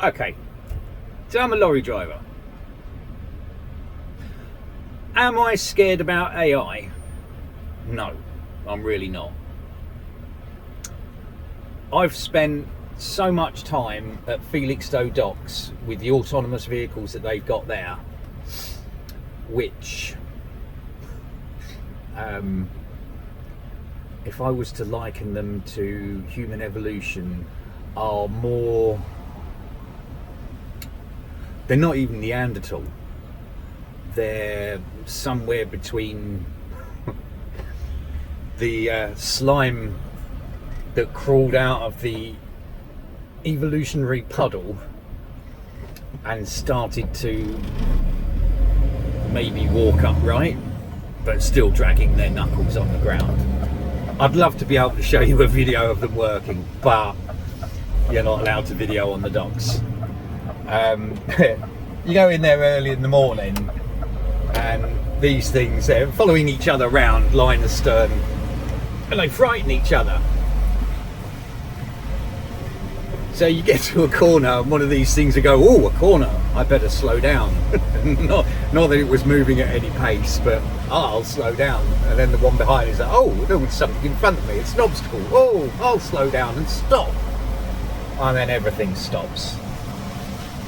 Okay, so I'm a lorry driver. Am I scared about AI? No, I'm really not. I've spent so much time at Felixstowe Docks with the autonomous vehicles that they've got there, which, if I was to liken them to human evolution, are more... They're not even Neanderthal. They're somewhere between the slime that crawled out of the evolutionary puddle and started to maybe walk upright, but still dragging their knuckles on the ground. I'd love to be able to show you a video of them working, but you're not allowed to video on the docks. You go in there early in the morning and these things, they're following each other around line astern and they frighten each other. So you get to a corner and one of these things will go, oh, a corner, I better slow down. not that it was moving at any pace, but I'll slow down. And then the one behind is like, oh, there was something in front of me, it's an obstacle. Oh, I'll slow down and stop. And then everything stops.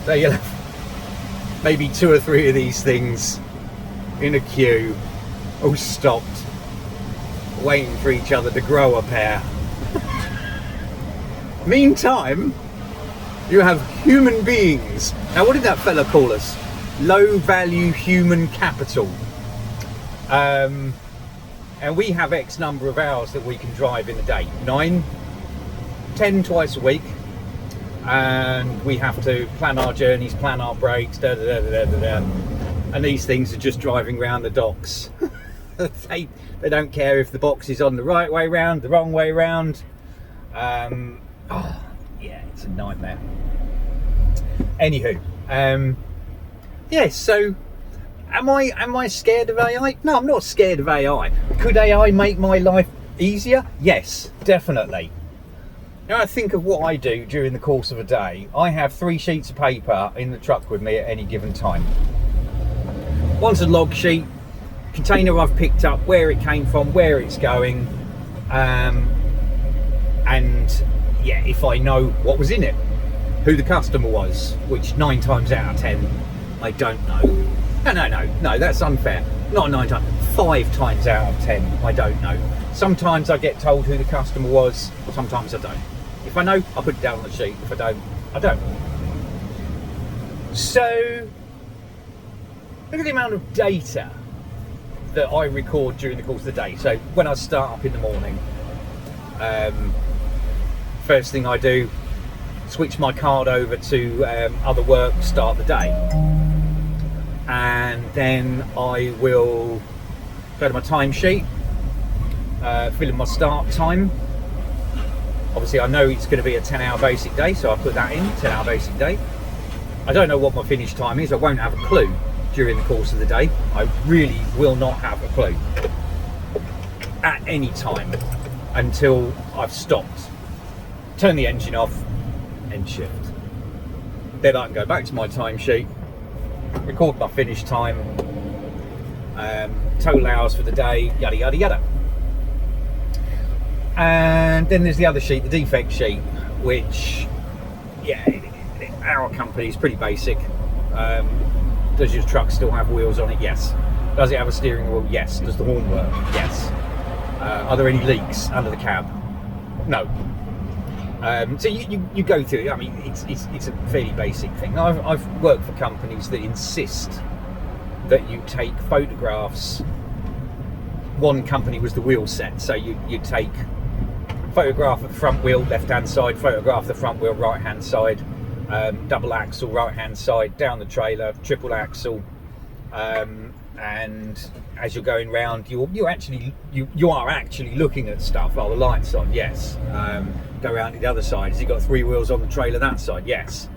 So you'll have maybe 2 or 3 of these things in a queue, all stopped, waiting for each other to grow a pair. Meantime, you have human beings. Now, what did that fella call us? Low value human capital. And we have X number of hours that we can drive in a day. 9, 10 twice a week. And we have to plan our journeys, plan our breaks, and these things are just driving around the docks. they don't care if the box is on the right way round, the wrong way round. Oh, yeah, it's a nightmare. Anywho, yeah, so am I scared of AI? No, I'm not scared of AI. Could AI make my life easier? Yes, definitely. Now I think of what I do during the course of a day. I have 3 sheets of paper in the truck with me at any given time. One's a log sheet, container I've picked up, where it came from, where it's going, and yeah, if I know what was in it, who the customer was, which 9 times out of 10 I don't know. No, that's unfair. Not 9 times, 5 times out of 10 I don't know. Sometimes I get told who the customer was, sometimes I don't. If I know, I'll put it down on the sheet. If I don't, I don't. So, look at the amount of data that I record during the course of the day. So, when I start up in the morning, first thing I do, switch my card over to other work, start the day. And then I will go to my timesheet, fill in my start time. Obviously I know it's going to be a 10-hour basic day, so I put that in, 10-hour basic day. I don't know what my finish time is, I won't have a clue during the course of the day. I really will not have a clue at any time until I've stopped, turn the engine off, end shift. Then I can go back to my timesheet, record my finish time, total hours for the day, yada yada yada. And then there's the other sheet, the defect sheet, which, yeah, our company is pretty basic. Does your truck still have wheels on it? Yes. Does it have a steering wheel? Yes. Does the horn work? Yes. Are there any leaks under the cab? No. So you go through it. I mean, it's a fairly basic thing. I've worked for companies that insist that you take photographs. One company was the wheel set, so you take photograph of the front wheel, left hand side, photograph of the front wheel, right hand side, double axle, right hand side, down the trailer, triple axle, and as you're going round, you are actually looking at stuff. Are the lights on? Yes. Go around to the other side. Has it got 3 wheels on the trailer that side? Yes.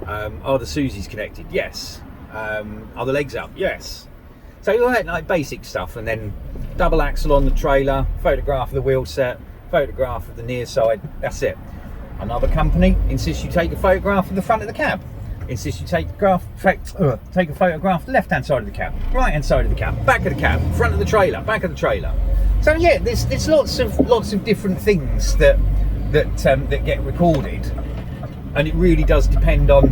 Are the Susies connected? Yes. Are the legs up? Yes. So like basic stuff, and then double axle on the trailer, photograph of the wheel set, photograph of the near side. That's it. Another company insists you take a photograph of the front of the cab. Insists you take a photograph of the left-hand side of the cab, right-hand side of the cab, back of the cab, front of the trailer, back of the trailer. So yeah, there's lots of different things that get recorded, and it really does depend on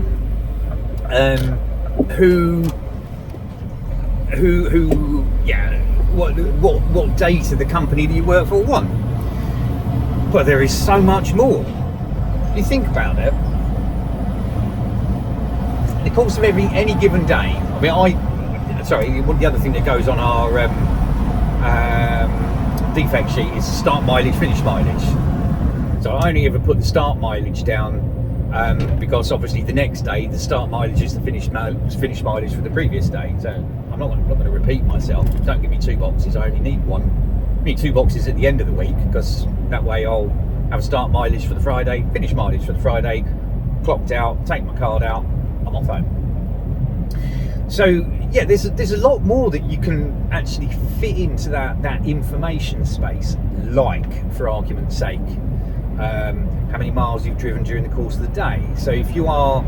what data the company that you work for want. But there is so much more. You think about it. In the course of any given day, I mean, the other thing that goes on our defect sheet is start mileage, finish mileage. So I only ever put the start mileage down because obviously the next day the start mileage is the finish mileage for the previous day. So I'm not going to repeat myself. Don't give me 2 boxes. I only need one. I need 2 boxes at the end of the week, because that way I'll have a start mileage for the Friday, finish mileage for the Friday, clocked out, take my card out, I'm off home. So yeah, there's a lot more that you can actually fit into that information space, like, for argument's sake, how many miles you've driven during the course of the day. So if you are,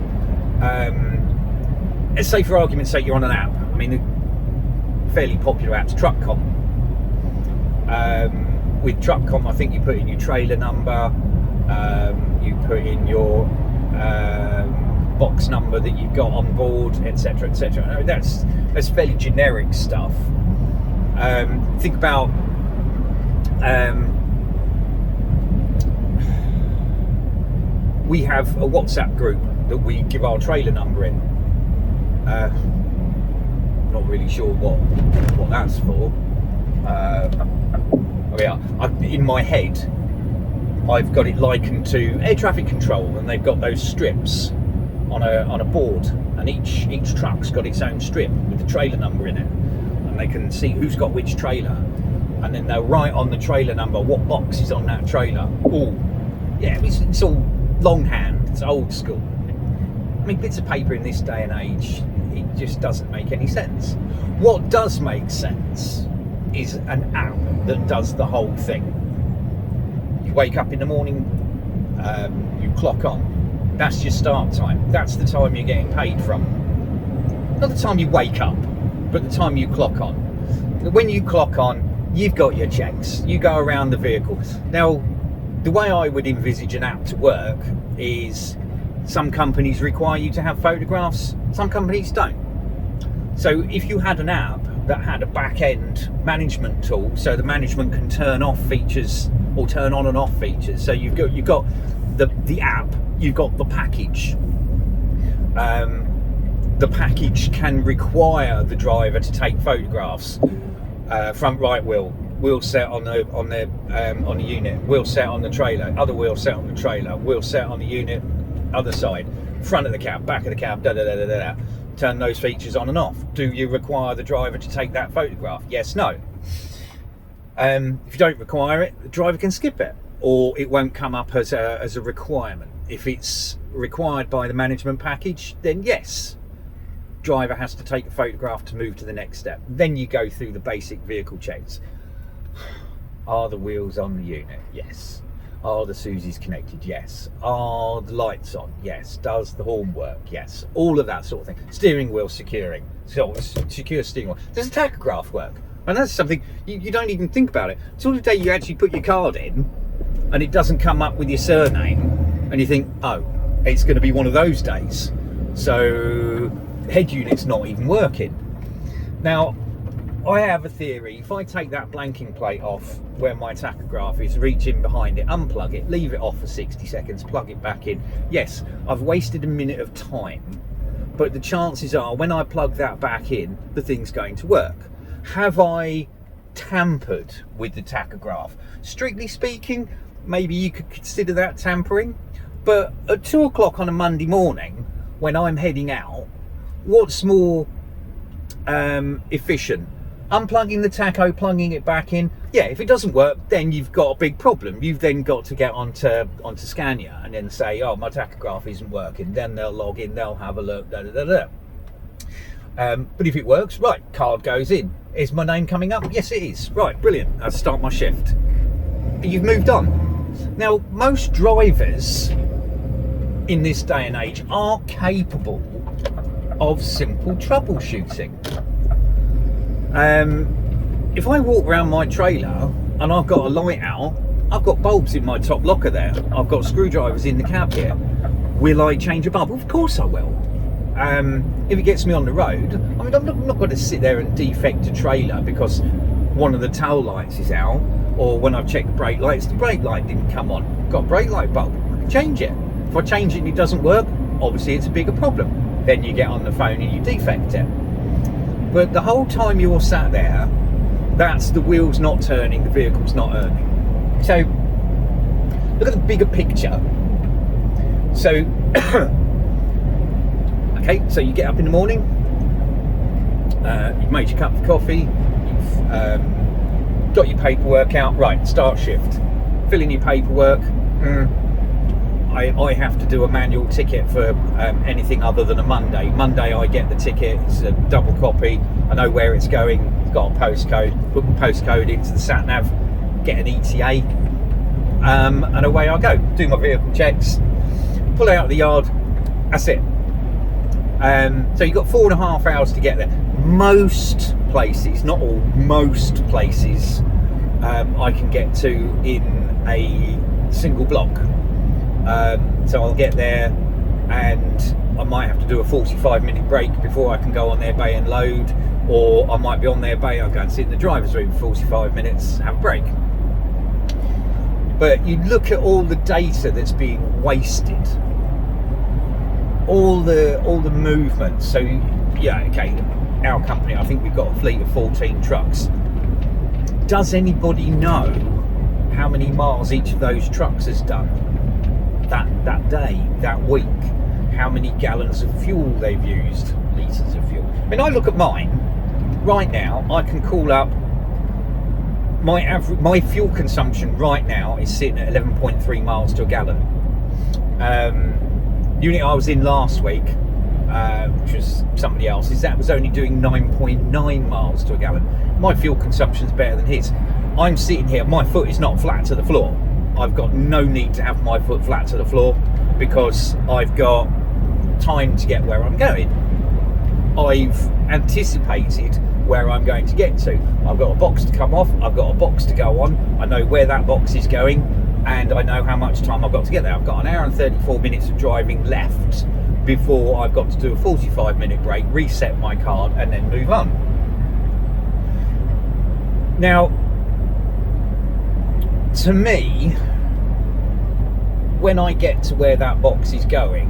let's say for argument's sake, you're on an app. I mean, the fairly popular app's TruckCom. With TruckCom, I think you put in your trailer number, you put in your box number that you've got on board, etc., etc. I mean, that's fairly generic stuff. Think about we have a WhatsApp group that we give our trailer number in. Not really sure what that's for. In my head, I've got it likened to air traffic control, and they've got those strips on a board, and each truck's got its own strip with the trailer number in it, and they can see who's got which trailer, and then they'll write on the trailer number what box is on that trailer. Oh, yeah, it's all longhand, it's old school. I mean, bits of paper in this day and age, it just doesn't make any sense. What does make sense is an app that does the whole thing. You wake up in the morning, you clock on. That's your start time. That's the time you're getting paid from. Not the time you wake up, but the time you clock on. When you clock on, you've got your checks. You go around the vehicle. Now, the way I would envisage an app to work is some companies require you to have photographs, some companies don't. So if you had an app that had a back-end management tool, so the management can turn off features or turn on and off features. So you've got the app, you've got the package. The package can require the driver to take photographs. Front right wheel set on the unit, wheel set on the trailer, other wheel set on the trailer, wheel set on the unit, other side, front of the cab, back of the cab, turn those features on and off. Do you require the driver to take that photograph? Yes, no. If you don't require it, the driver can skip it, or it won't come up as a requirement. If it's required by the management package, then yes, driver has to take a photograph to move to the next step. Then you go through the basic vehicle checks. Are the wheels on the unit? Yes. Are the Susies connected? Yes. Are the lights on? Yes. Does the horn work? Yes. All of that sort of thing. Steering wheel securing. So secure steering wheel. Does the tachograph work? And that's something you don't even think about it. Until the day you actually put your card in and it doesn't come up with your surname, and you think, oh, it's going to be one of those days. So head unit's not even working. Now, I have a theory. If I take that blanking plate off where my tachograph is, reach in behind it, unplug it, leave it off for 60 seconds, plug it back in, yes, I've wasted a minute of time, but the chances are when I plug that back in, the thing's going to work. Have I tampered with the tachograph? Strictly speaking, maybe you could consider that tampering, but at 2 o'clock on a Monday morning when I'm heading out, what's more efficient? Unplugging the tacho, plugging it back in. Yeah, if it doesn't work, then you've got a big problem. You've then got to get onto Scania and then say, oh, my tachograph isn't working. Then they'll log in, they'll have a look, But if it works, right, card goes in. Is my name coming up? Yes, it is. Right, brilliant. I'll start my shift. You've moved on. Now, most drivers in this day and age are capable of simple troubleshooting. If I walk around my trailer and I've got a light out, I've got bulbs in my top locker there, I've got screwdrivers in the cab here, will I change a bulb? Of course I will. If it gets me on the road, I mean, I'm not going to sit there and defect a trailer because one of the tail lights is out, or when I've checked the brake lights, the brake light didn't come on. Got a brake light bulb, I can change it. If I change it and it doesn't work, obviously it's a bigger problem. Then you get on the phone and you defect it. But the whole time you're sat there, that's the wheels not turning, the vehicle's not earning. So look at the bigger picture. So okay, so you get up in the morning, you've made your cup of coffee, you've got your paperwork out, right, start shift, fill in your paperwork. I have to do a manual ticket for anything other than a Monday. Monday I get the ticket, it's a double copy, I know where it's going, it's got a postcode, put my postcode into the sat nav, get an ETA, and away I go. Do my vehicle checks, pull out of the yard, that's it. So you've got 4.5 hours to get there. Most places, not all, most places I can get to in a single block. So I'll get there and I might have to do a 45-minute break before I can go on their bay and load, or I might be on their bay, I'll go and sit in the driver's room for 45 minutes, have a break. But you look at all the data that's being wasted, all the movement. So yeah, okay, our company, I think we've got a fleet of 14 trucks. Does anybody know how many miles each of those trucks has done that day, that week? How many gallons of fuel they've used, litres of fuel? I mean, I look at mine right now, I can call up my fuel consumption right now is sitting at 11.3 miles to a gallon. Unit I was in last week, which was somebody else's, that was only doing 9.9 miles to a gallon. My fuel consumption's better than his. I'm sitting here, my foot is not flat to the floor. I've got no need to have my foot flat to the floor because I've got time to get where I'm going. I've anticipated where I'm going to get to. I've got a box to come off, I've got a box to go on, I know where that box is going, and I know how much time I've got to get there. I've got 1 hour and 34 minutes of driving left before I've got to do a 45-minute break, reset my card, and then move on. Now, to me, when I get to where that box is going,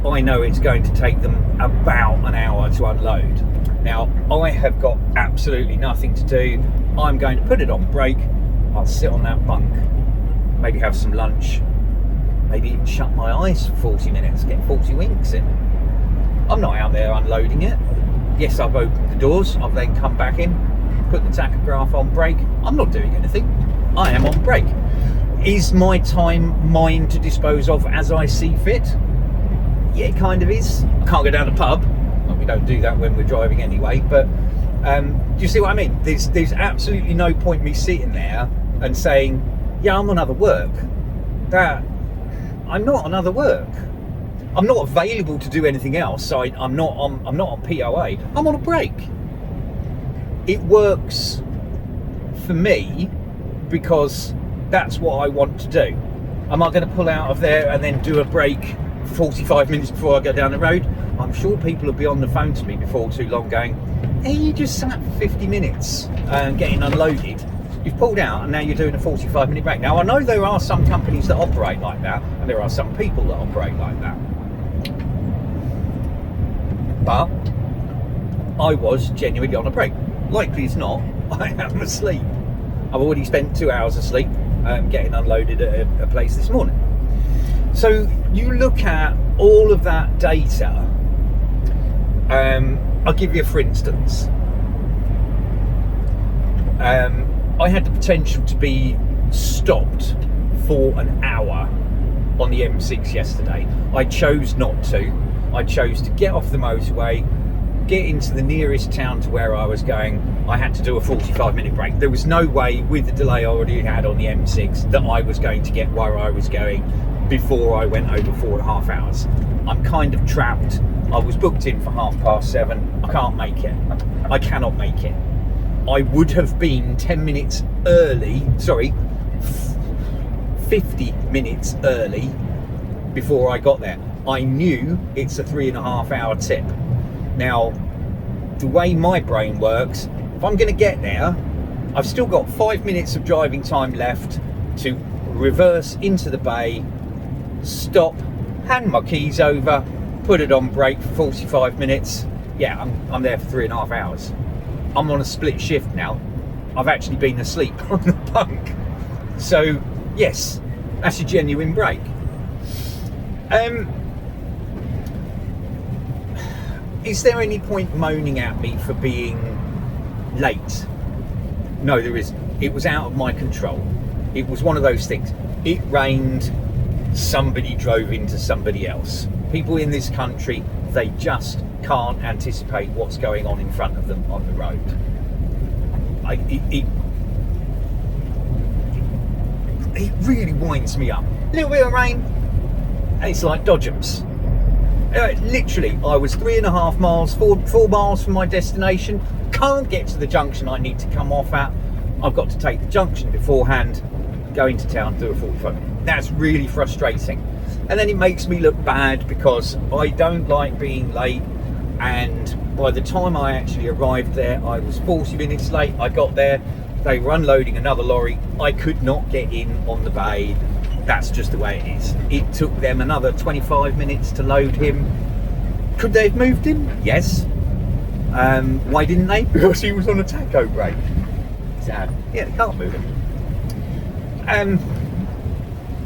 I know it's going to take them about an hour to unload. Now, I have got absolutely nothing to do. I'm going to put it on break. I'll sit on that bunk, maybe have some lunch, maybe even shut my eyes for 40 minutes, get 40 winks in. I'm not out there unloading it. Yes, I've opened the doors, I've then come back in, put the tachograph on break. I'm not doing anything. I am on break. Is my time mine to dispose of as I see fit? Yeah, it kind of is. Can't go down the pub. Well, we don't do that when we're driving anyway, but do you see what I mean? There's absolutely no point me sitting there and saying, yeah, I'm on other work. That I'm not on other work. I'm not available to do anything else. So I'm not on POA. I'm on a break. It works for me because that's what I want to do. Am I going to pull out of there and then do a break 45 minutes before I go down the road? I'm sure people will be on the phone to me before too long going, hey, you just sat for 50 minutes getting unloaded. You've pulled out and now you're doing a 45-minute break. Now, I know there are some companies that operate like that, and there are some people that operate like that. But I was genuinely on a break. Likely as not, I am asleep. I've already spent 2 hours asleep getting unloaded at a place this morning. So you look at all of that data. I'll give you a for instance. I had the potential to be stopped for an hour on the M6 yesterday. I chose not to. I chose to get off the motorway, get into the nearest town to where I was going. I had to do a 45-minute break. There was no way, with the delay I already had on the M6, that I was going to get where I was going before I went over 4.5 hours. I'm kind of trapped. I was booked in for 7:30. I can't make it. I cannot make it. I would have been 10 minutes early, 50 minutes early before I got there. I knew it's a 3.5 hour tip. Now, the way my brain works, if I'm going to get there, I've still got 5 minutes of driving time left to reverse into the bay, stop, hand my keys over, put it on brake for 45 minutes. Yeah, I'm there for 3.5 hours. I'm on a split shift now. I've actually been asleep on the bunk. So, yes, that's a genuine break. Is there any point moaning at me for being late? No, there isn't. It was out of my control. It was one of those things. It rained, somebody drove into somebody else. People in this country, they just can't anticipate what's going on in front of them on the road. It really winds me up. A little bit of rain, it's like Dodgems. Literally, I was 3.5 miles, 4 miles from my destination. Can't get to the junction I need to come off at. I've got to take the junction beforehand, go into town, do a 45. That's really frustrating. And then it makes me look bad because I don't like being late. And by the time I actually arrived there, I was 40 minutes late. I got there, they were unloading another lorry. I could not get in on the bay. That's just the way it is. It took them another 25 minutes to load him. Could they have moved him? Yes. Why didn't they? Because he was on a taco break. So, yeah, they can't move him.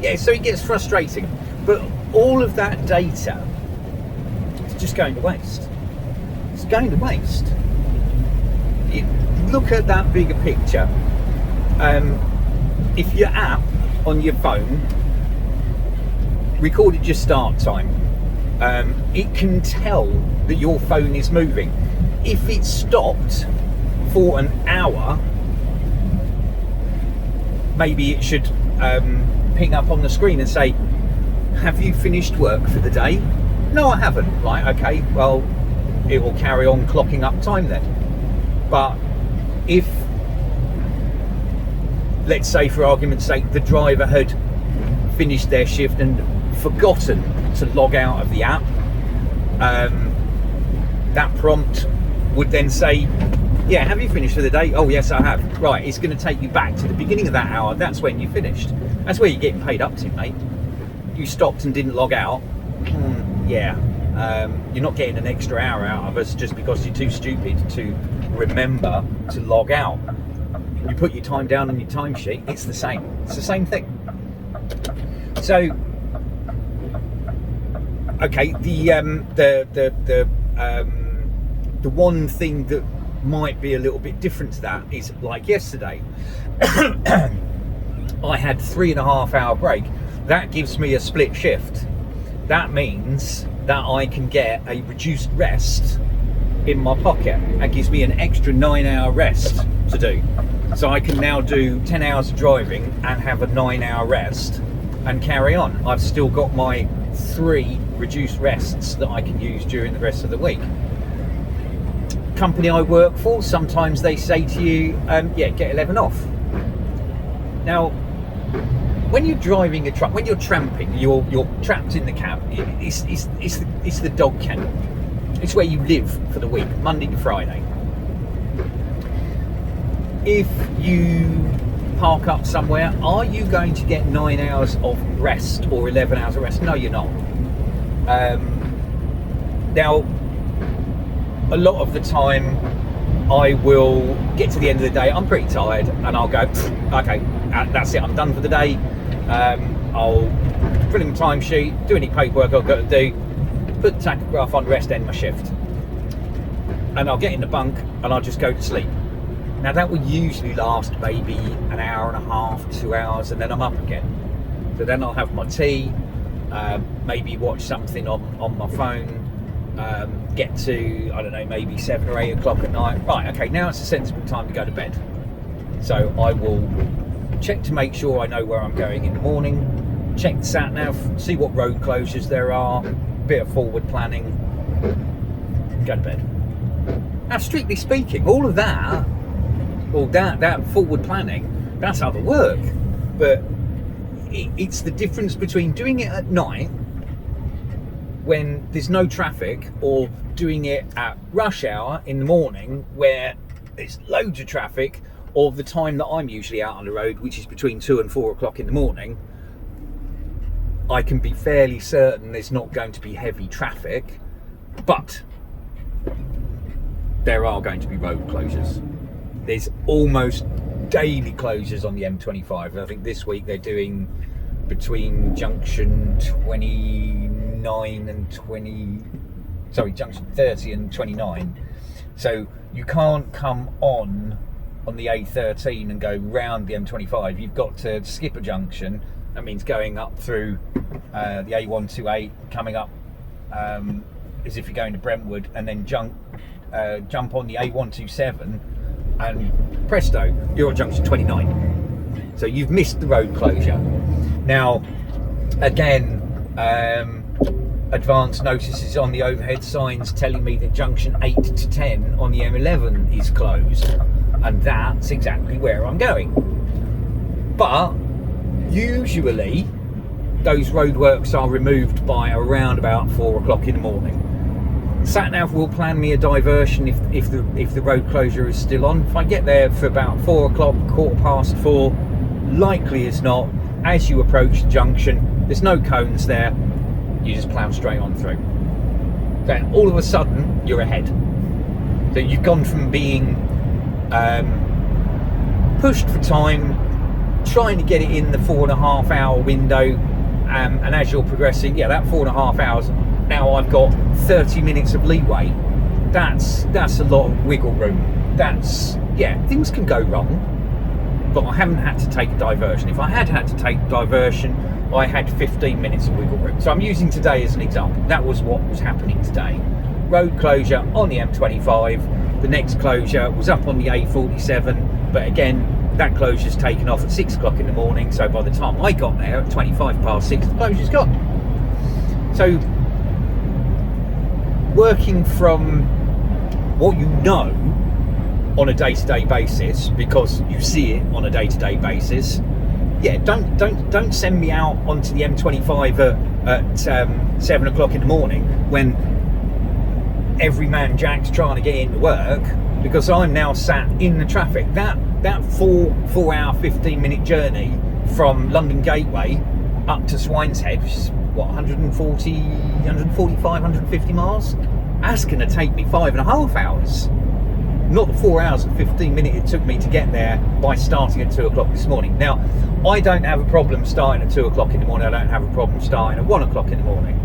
Yeah, so it gets frustrating. But all of that data is just going to waste. It's going to waste. Look at that bigger picture. If your app on your phone recorded your start time, it can tell that your phone is moving. If it stopped for an hour, maybe it should ping up on the screen and say, have you finished work for the day? No, I haven't. Right, okay, well, it will carry on clocking up time then. But if, let's say for argument's sake, the driver had finished their shift and forgotten to log out of the app, that prompt would then say, yeah, have you finished for the day? Oh yes, I have. Right, it's going to take you back to the beginning of that hour. That's when you finished. That's where you're getting paid up to, mate. You stopped and didn't log out. Yeah, you're not getting an extra hour out of us just because you're too stupid to remember to log out. You put your time down on your timesheet, it's the same. It's the same thing. So, okay, the one thing that might be a little bit different to that is like yesterday. I had 3.5 hour break. That gives me a split shift. That means that I can get a reduced rest in my pocket. That gives me an extra 9-hour rest to do. So I can now do 10 hours of driving and have a 9-hour rest and carry on. I've still got my 3 reduced rests that I can use during the rest of the week. Company I work for, sometimes they say to you, yeah, get 11 off. Now, when you're driving a truck, when you're tramping, you're trapped in the cab. It's the dog kennel. It's where you live for the week, Monday to Friday. If you park up somewhere, are you going to get 9 hours of rest or 11 hours of rest? No, you're not. Now, a lot of the time, I will get to the end of the day, I'm pretty tired, and I'll go, okay, that's it, I'm done for the day. I'll fill in my timesheet, do any paperwork I've got to do, put the tachograph on rest, end my shift. And I'll get in the bunk and I'll just go to sleep. Now that will usually last maybe an hour and a half, 2 hours, and then I'm up again. So then I'll have my tea, maybe watch something on my phone, get to, I don't know, maybe 7 or 8 o'clock at night. Right, okay, now it's a sensible time to go to bed. So I will check to make sure I know where I'm going in the morning, check the sat nav, see what road closures there are, bit of forward planning, go to bed. Now, strictly speaking, all of that, or that forward planning, that's other work. But it's the difference between doing it at night when there's no traffic, or doing it at rush hour in the morning where there's loads of traffic, or the time that I'm usually out on the road, which is between 2 and 4 o'clock in the morning. I can be fairly certain there's not going to be heavy traffic, but there are going to be road closures. There's almost daily closures on the M25. I think this week they're doing between junction 29 and junction 30 and 29. So you can't come on the A13 and go round the M25. You've got to skip a junction. That means going up through the A128, coming up as if you're going to Brentwood, and then jump on the A127, and presto, you're at junction 29. So you've missed the road closure. Now, again, advance notices on the overhead signs telling me that junction 8 to 10 on the M11 is closed, and that's exactly where I'm going. But usually those roadworks are removed by around about 4 o'clock in the morning. SatNav will plan me a diversion if the road closure is still on. If I get there for about 4 o'clock, 4:15, likely as not, as you approach the junction, there's no cones there, you just plough straight on through. Then all of a sudden you're ahead. So you've gone from being pushed for time, trying to get it in the 4.5 hour window, and as you're progressing, that 4.5 hours, now I've got 30 minutes of leeway. That's a lot of wiggle room. Things can go wrong, but I haven't had to take a diversion. If I had to take a diversion, I had 15 minutes of wiggle room. So I'm using today as an example. That was what was happening today. Road closure on the M25. The next closure was up on the A47, but again, that closure's taken off at 6 o'clock in the morning. So by the time I got there at 25 past 6, the closure's gone. So working from what you know on a day-to-day basis, because you see it on a day-to-day basis, don't send me out onto the M25 at 7 o'clock in the morning when every man jack's trying to get into work, because I'm now sat in the traffic. That 4 hour 15-minute journey from London Gateway up to Swine's Head, which is what, 145, 150 miles? That's going to take me 5.5 hours. Not the 4 hours and 15 minutes it took me to get there by starting at 2 o'clock this morning. Now, I don't have a problem starting at 2 o'clock in the morning. I don't have a problem starting at 1 o'clock in the morning.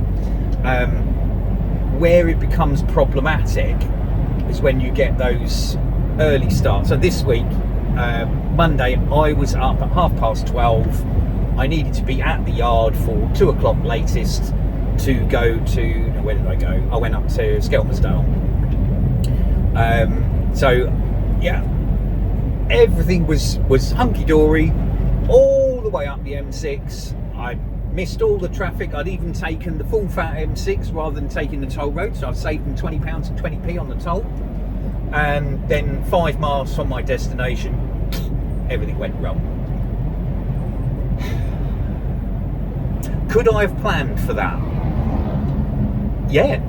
Where it becomes problematic is when you get those early starts. So this week, Monday, I was up at 12:30. I needed to be at the yard for 2 o'clock latest to go to, where did I go? I went up to Skelmersdale. Everything was hunky-dory all the way up the M6. I missed all the traffic. I'd even taken the full fat M6 rather than taking the toll road, so I've saved them £20 and 20p on the toll. And then 5 miles from my destination, everything went wrong. Could I have planned for that? Yeah,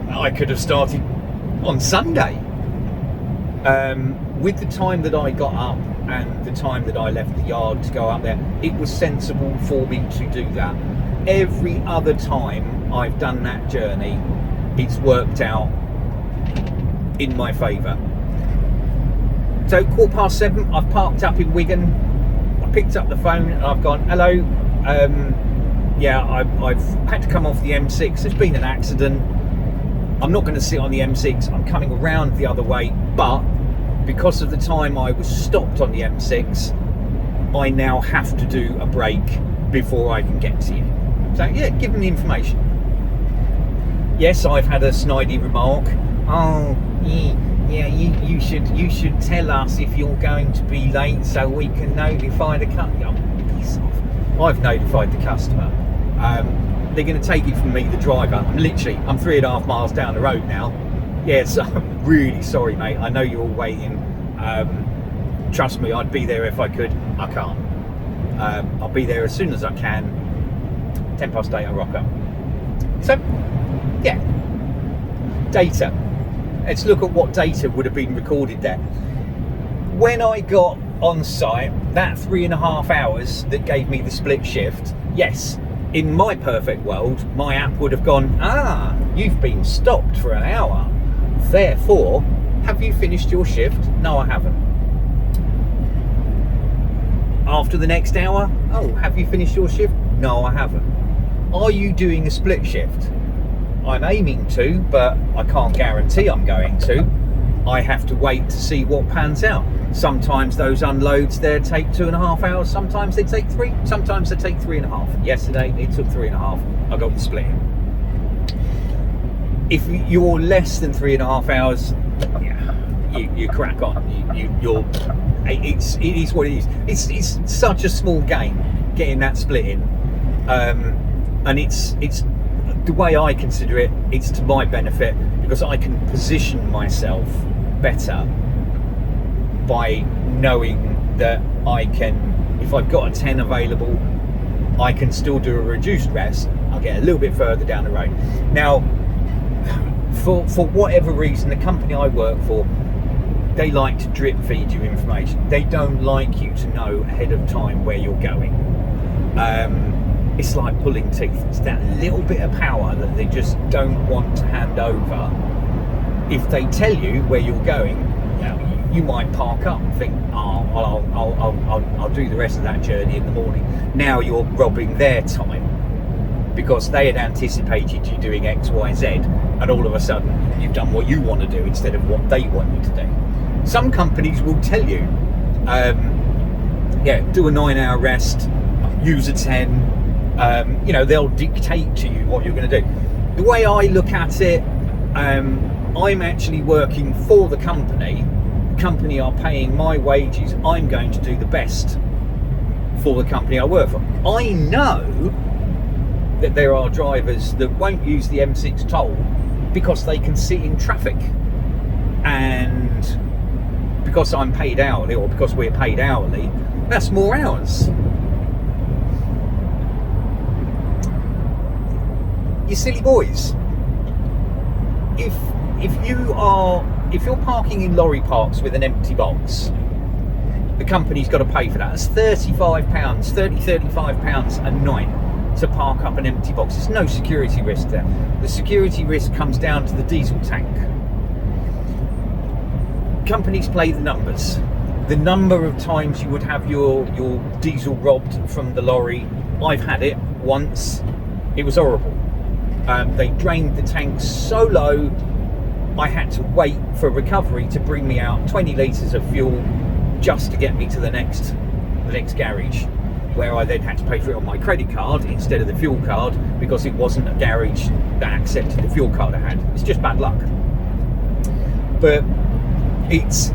I could have started on Sunday. With the time that I got up and the time that I left the yard to go up there, it was sensible for me to do that. Every other time I've done that journey, it's worked out in my favour. So 7:15, I've parked up in Wigan. I picked up the phone and I've gone, hello, I've had to come off the M6. There's been an accident. I'm not going to sit on the M6. I'm coming around the other way, but because of the time I was stopped on the M6, I now have to do a break before I can get to you. So give them the information. Yes, I've had a snidey remark. Oh, you should tell us if you're going to be late so we can notify the company. Oh, piss off. I've notified the customer. They're going to take it from me, the driver. I'm 3.5 miles down the road now. Yes, I'm really sorry, mate. I know you're all waiting. Trust me, I'd be there if I could. I can't. I'll be there as soon as I can. 8:10 I rock up. So, yeah. Data. Let's look at what data would have been recorded there. When I got on site, that 3.5 hours that gave me the split shift, yes, in my perfect world, my app would have gone, you've been stopped for an hour. Therefore, have you finished your shift? No, I haven't. After the next hour, have you finished your shift? No, I haven't. Are you doing a split shift? I'm aiming to, but I can't guarantee I'm going to. I have to wait to see what pans out. Sometimes those unloads there take 2.5 hours, sometimes they take 3, sometimes they take 3.5. Yesterday it took 3.5. I got the split. If you're less than 3.5 hours, you crack on. It is what it is. It's such a small game getting that split in, and it's the way I consider it. It's to my benefit because I can position myself better by knowing that I can, if I've got a 10 available, I can still do a reduced rest. I'll get a little bit further down the road. Now, for whatever reason, the company I work for, they like to drip feed you information. They don't like you to know ahead of time where you're going. It's like pulling teeth. It's that little bit of power that they just don't want to hand over. If they tell you where you're going, you might park up and think, I'll do the rest of that journey in the morning. Now you're robbing their time because they had anticipated you doing X, Y, Z, and all of a sudden you've done what you want to do instead of what they want you to do. Some companies will tell you, do a 9-hour rest, use a 10. They'll dictate to you what you're going to do. The way I look at it, I'm actually working for the company. The company are paying my wages. I'm going to do the best for the company I work for. I know that there are drivers that won't use the M6 toll because they can sit in traffic, and because I'm paid hourly, or because we're paid hourly, that's more hours. You silly boys. If you're parking in lorry parks with an empty box, the company's got to pay for that. That's £35, £35 a night to park up an empty box. There's no security risk there. The security risk comes down to the diesel tank. Companies play the numbers. The number of times you would have your diesel robbed from the lorry, I've had it once. It was horrible. They drained the tank so low, I had to wait for recovery to bring me out 20 litres of fuel just to get me to the next garage, where I then had to pay for it on my credit card instead of the fuel card because it wasn't a garage that accepted the fuel card I had. It's just bad luck. But it's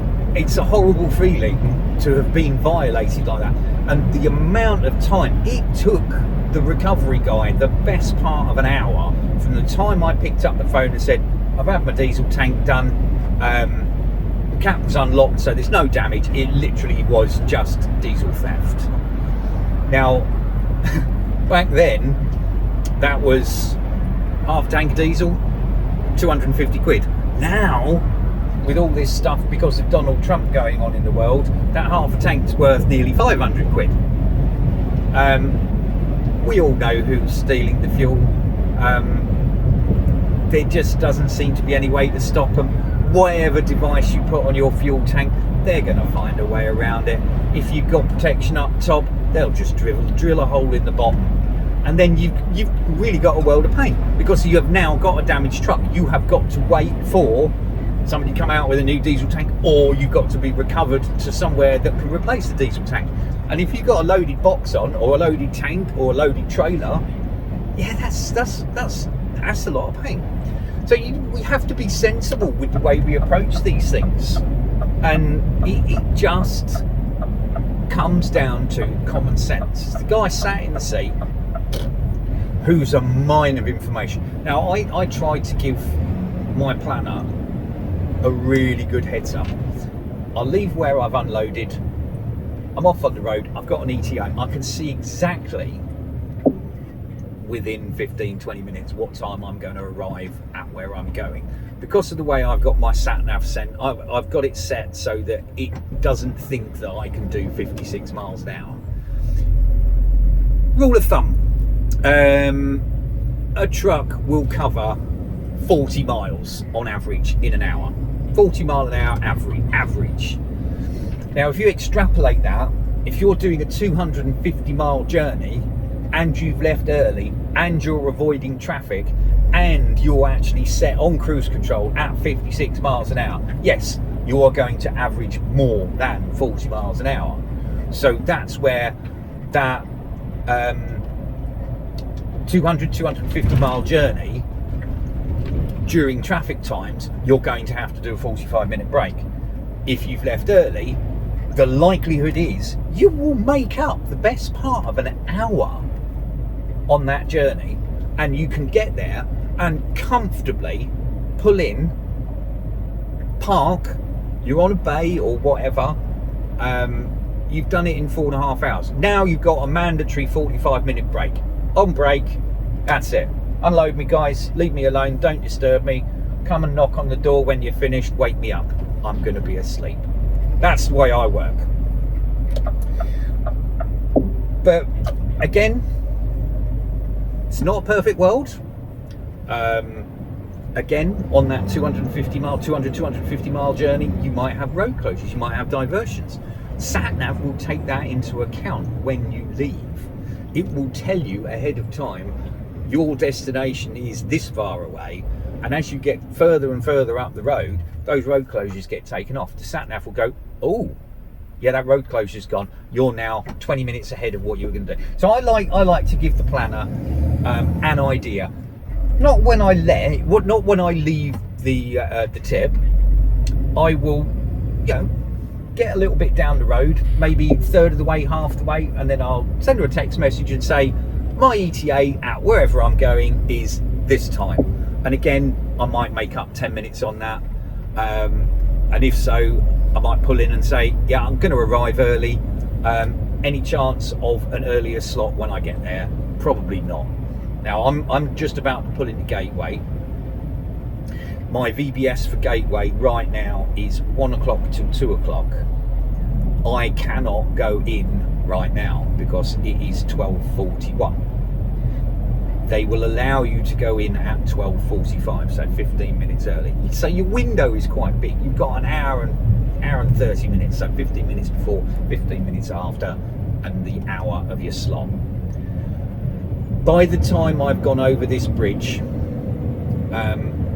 a horrible feeling to have been violated like that. And the amount of time it took the recovery guy, the best part of an hour, from the time I picked up the phone and said, I've had my diesel tank done, the cap was unlocked, so there's no damage. It literally was just diesel theft. Now, back then, that was half tank of diesel, 250 quid. Now, with all this stuff, because of Donald Trump going on in the world, that half a tank's worth nearly 500 quid. We all know who's stealing the fuel. There just doesn't seem to be any way to stop them. Whatever device you put on your fuel tank, they're going to find a way around it. If you've got protection up top, they'll just drill a hole in the bottom. And then you've really got a world of pain, because you have now got a damaged truck. You have got to wait for somebody to come out with a new diesel tank, or you've got to be recovered to somewhere that can replace the diesel tank. And if you've got a loaded box on, or a loaded tank, or a loaded trailer, yeah, that's a lot of pain. So we have to be sensible with the way we approach these things, and it just comes down to common sense. The guy sat in the seat who's a mine of information. Now, I tried to give my planner a really good heads up. I'll leave where I've unloaded. I'm off on the road. I've got an ETA. I can see exactly within 15-20 minutes what time I'm going to arrive at where I'm going. Because of the way I've got my sat nav set, I've got it set so that it doesn't think that I can do 56 miles an hour. Rule of thumb, a truck will cover 40 miles on average in an hour. 40 mile an hour average. Now, if you extrapolate that, if you're doing a 250 mile journey and you've left early and you're avoiding traffic and you're actually set on cruise control at 56 miles an hour, yes, you are going to average more than 40 miles an hour. So that's where that 250 mile journey during traffic times, you're going to have to do a 45-minute break. If you've left early, the likelihood is you will make up the best part of an hour on that journey, and you can get there and comfortably pull in, park, you're on a bay or whatever, you've done it in 4.5 hours. Now you've got a mandatory 45-minute break. On break, that's it. Unload me, guys, leave me alone, don't disturb me, come and knock on the door when you're finished, wake me up, I'm going to be asleep. That's the way I work. But again, it's not a perfect world. Again, on that 250 mile journey, you might have road closures, you might have diversions. SatNav will take that into account when you leave. It will tell you ahead of time, your destination is this far away, and as you get further and further up the road, those road closures get taken off. The SatNav will go, oh, yeah, that road closure's gone. You're now 20 minutes ahead of what you were going to do. So I like to give the planner an idea. Not when I not when I leave the tip. I will, get a little bit down the road, maybe third of the way, half the way, and then I'll send her a text message and say, my ETA at wherever I'm going is this time. And again, I might make up 10 minutes on that. And if so, I might pull in and say, yeah, I'm going to arrive early. Any chance of an earlier slot when I get there? Probably not. Now, I'm just about to pull into Gateway. My VBS for Gateway right now is 1 o'clock till 2 o'clock. I cannot go in right now because it is 12:41. They will allow you to go in at 12:45, so 15 minutes early. So your window is quite big. You've got an hour and 30 minutes, so 15 minutes before, 15 minutes after, and the hour of your slot. By the time I've gone over this bridge,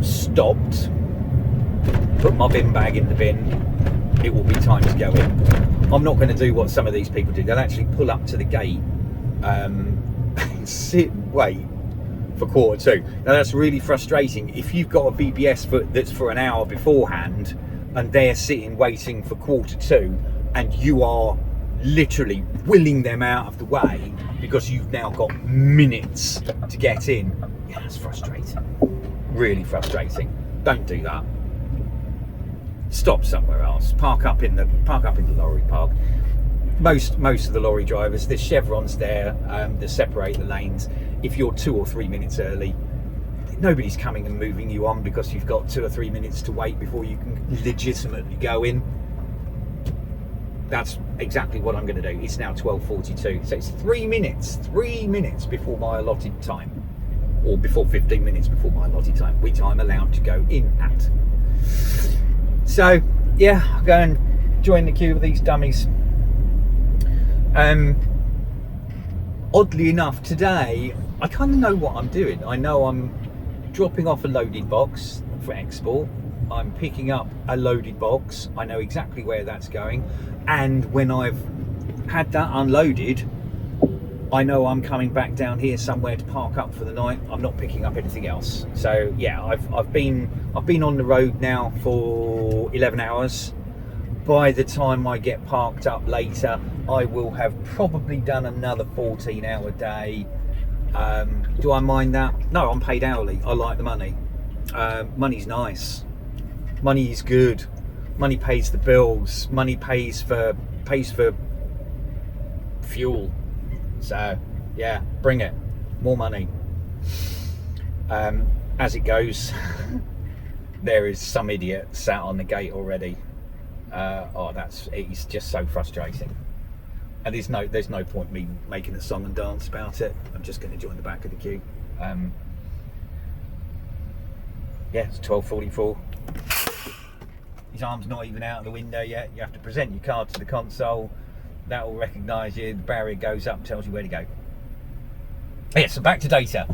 stopped, put my bin bag in the bin, it will be time to go in. I'm not going to do what some of these people do. They'll actually pull up to the gate and sit and wait for 1:45. Now that's really frustrating. If you've got a VBS that's for an hour beforehand and they're sitting waiting for 1:45 and you are literally willing them out of the way because you've now got minutes to get in, yeah, that's frustrating. Really frustrating. Don't do that. Stop somewhere else. Park up in the lorry park. Most of the lorry drivers, there's chevrons there that separate the lanes. If you're 2 or 3 minutes early, nobody's coming and moving you on because you've got 2 or 3 minutes to wait before you can legitimately go in. That's exactly what I'm going to do. It's now 12:42, so it's 3 minutes before my allotted time, or before 15 minutes before my allotted time, which I'm allowed to go in at. So yeah, I'll go and join the queue with these dummies. Oddly enough, today I kind of know what I'm doing. I know I'm dropping off a loaded box for export. I'm picking up a loaded box. I know exactly where that's going, and when I've had that unloaded, I know I'm coming back down here somewhere to park up for the night. I'm not picking up anything else. So yeah, I've been on the road now for 11 hours. by the time I get parked up later, I will have probably done another 14-hour day. Do I mind that? No, I'm paid hourly. I like the money. Money's nice. Money is good. Money pays the bills. Money pays for fuel. So yeah, bring it. More money. As it goes, there is some idiot sat on the gate already. It's just so frustrating. And there's no point me making a song and dance about it. I'm just going to join the back of the queue. Yeah, it's 12:44. His arm's not even out of the window yet. You have to present your card to the console. That will recognise you. The barrier goes up, tells you where to go. Yeah, so back to data.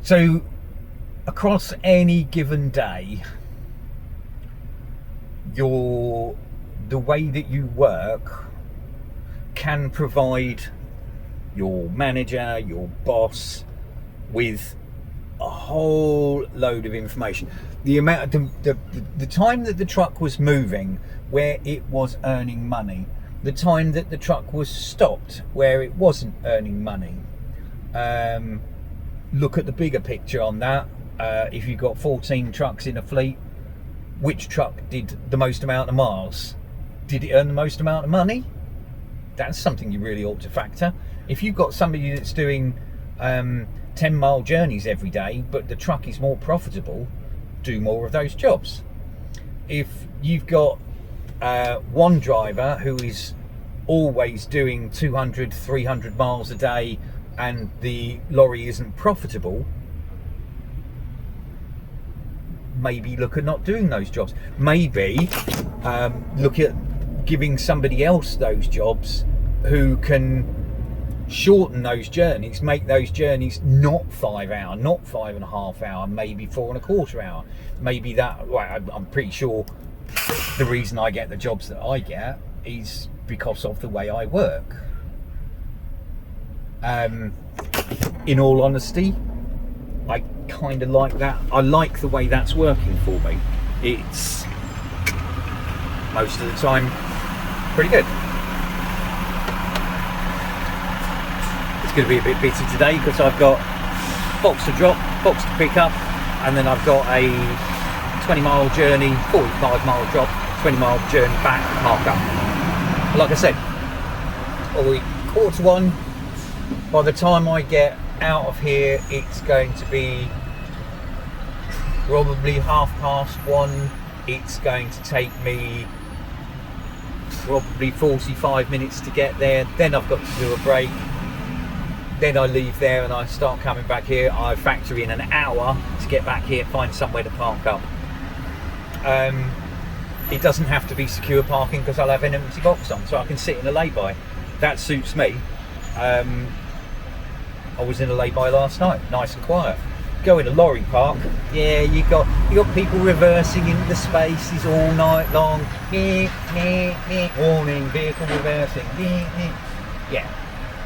So across any given day, the way that you work can provide your manager, your boss, with a whole load of information. The amount, the time that the truck was moving, where it was earning money, the time that the truck was stopped, where it wasn't earning money. Look at the bigger picture on that. If you've got 14 trucks in a fleet, which truck did the most amount of miles? Did it earn the most amount of money? That's something you really ought to factor. If you've got somebody that's doing 10-mile journeys every day, but the truck is more profitable, do more of those jobs. If you've got one driver who is always doing 200, 300 miles a day and the lorry isn't profitable, maybe look at not doing those jobs. Maybe look at giving somebody else those jobs who can shorten those journeys, make those journeys not 5 hour, not 5.5 hour, maybe 4.25 hour. Maybe that, well, I'm pretty sure the reason I get the jobs that I get is because of the way I work. In all honesty, I kind of like that. I like the way that's working for me. It's most of the time pretty good. It's going to be a bit busy today because I've got box to drop, box to pick up, and then I've got a 20-mile journey, 45-mile drop, 20-mile journey back, park up. Like I said, probably 1:45. By the time I get out of here, it's going to be probably 1:30. It's going to take me probably 45 minutes to get there. Then I've got to do a break. Then I leave there and I start coming back here. I factor in an hour to get back here, find somewhere to park up. It doesn't have to be secure parking because I'll have an empty box on, so I can sit in a lay-by. That suits me. I was in a lay-by last night, nice and quiet. Go in a lorry park, yeah, you got people reversing into the spaces all night long. Warning, vehicle reversing. Yeah,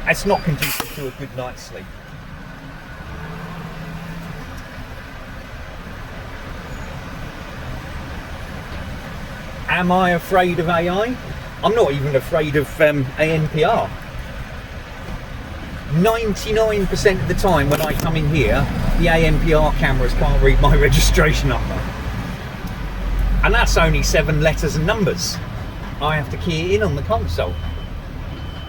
that's not conducive to a good night's sleep. Am I afraid of AI? I'm not even afraid of ANPR. 99% of the time when I come in here, the ANPR cameras can't read my registration number. And that's only 7 letters and numbers. I have to key it in on the console.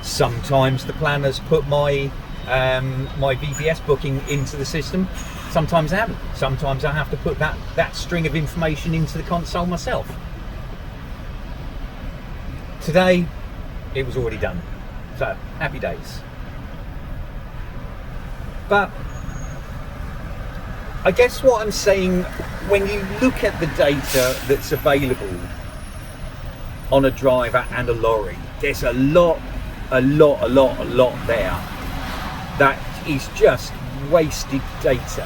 Sometimes the planners put my my VPS booking into the system. Sometimes I haven't. Sometimes I have to put that string of information into the console myself. Today, it was already done. So, happy days. But I guess what I'm saying, when you look at the data that's available on a driver and a lorry, there's a lot there that is just wasted data.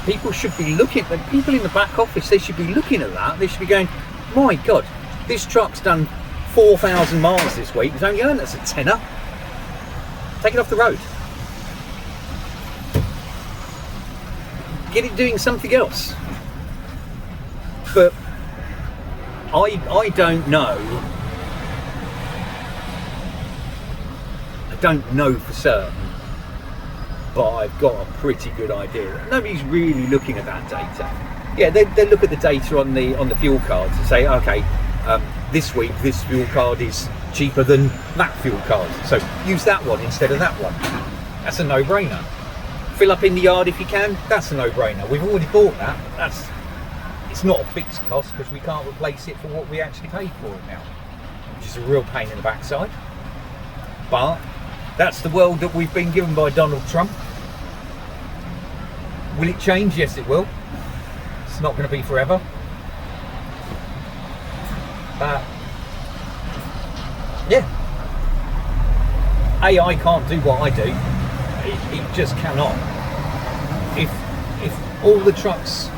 People should be looking at, people in the back office, they should be looking at that. They should be going, my God, this truck's done 4,000 miles this week. It's only earned us a tenner. Take it off the road. Get it doing something else. But I don't know. I don't know for certain, but I've got a pretty good idea. Nobody's really looking at that data. Yeah, they look at the data on the fuel cards and say, okay, this week this fuel card is cheaper than that fuel card, so use that one instead of that one. That's a no-brainer. Fill up in the yard if you can. That's a no-brainer. We've already bought that. It's not a fixed cost because we can't replace it for what we actually paid for it now, which is a real pain in the backside. But that's the world that we've been given by Donald Trump. Will it change? Yes, it will. It's not going to be forever. But yeah, AI can't do what I do. It just cannot. If all the trucks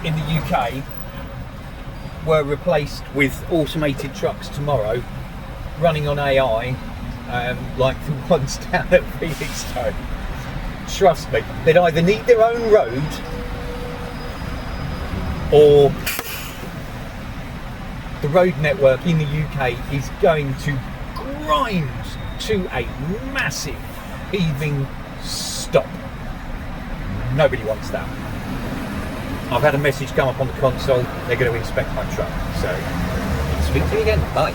in the UK were replaced with automated trucks tomorrow running on AI, like the ones down at Felixstowe, trust me, they'd either need their own road or the road network in the UK is going to grind to a massive heaving stop. Nobody wants that. I've had a message come up on the console, they're going to inspect my truck. So, speak to you again. Bye.